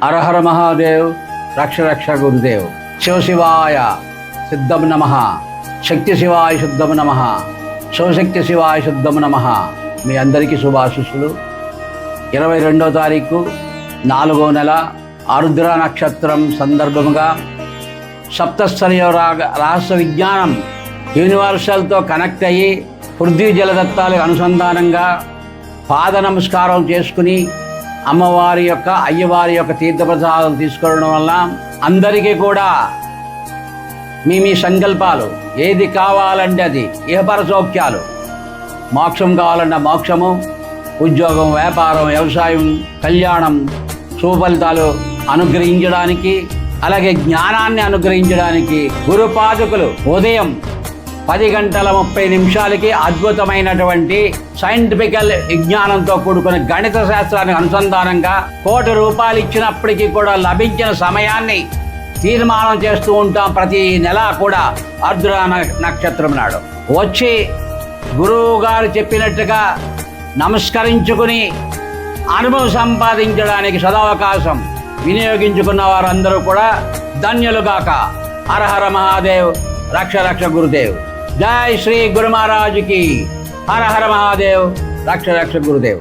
హర హర మహాదేవ్, రక్ష రక్ష గురుదేవ్. శివశివాయ సిద్ధం నమః, శక్తి శివాయ శుద్ధం నమః, శివశక్తి శివాయ శుద్ధం నమః. మీ అందరికీ శుభాశిస్సులు. 22వ తారీఖు 4వ నెల ఆరుద్ర నక్షత్రం సందర్భముగా సప్తస్థలీయ రహస్య విజ్ఞానం యూనివర్సల్తో కనెక్ట్ అయ్యి పృథ్వీ జలదత్తాలకు అనుసంధానంగా పాద నమస్కారం చేసుకుని అమ్మవారి యొక్క అయ్యవారి యొక్క తీర్థప్రసాదం తీసుకోవడం వల్ల అందరికీ కూడా మీ సంకల్పాలు ఏది కావాలంటే అది, ఇహపర సౌఖ్యాలు, మోక్షం కావాలన్న మోక్షము, ఉద్యోగం, వ్యాపారం, వ్యవసాయం, కళ్యాణం, శుభఫలితాలు అనుగ్రహించడానికి, అలాగే జ్ఞానాన్ని అనుగ్రహించడానికి గురుపాదుకులు ఉదయం 10:30 అద్భుతమైనటువంటి సైంటిఫికల్ విజ్ఞానంతో కూడుకున్న గణిత శాస్త్రానికి అనుసంధానంగా ₹1,00,00,000 ఇచ్చినప్పటికీ కూడా లభించిన సమయాన్ని తీర్మానం చేస్తూ ఉంటాం. ప్రతి నెల కూడా ఆరుద్ర నక్షత్రం నాడు వచ్చి గురువు గారు చెప్పినట్టుగా నమస్కరించుకుని అనుభవం సంపాదించడానికి సదవకాశం వినియోగించుకున్న వారందరూ కూడా ధన్యులుగాక. హర హర మహాదేవ్, రక్ష రక్ష గురుదేవ్. జై శ్రీ గురు మహారాజుకి. హర హర మహాదేవ్, రక్ష రక్ష గురుదేవ్.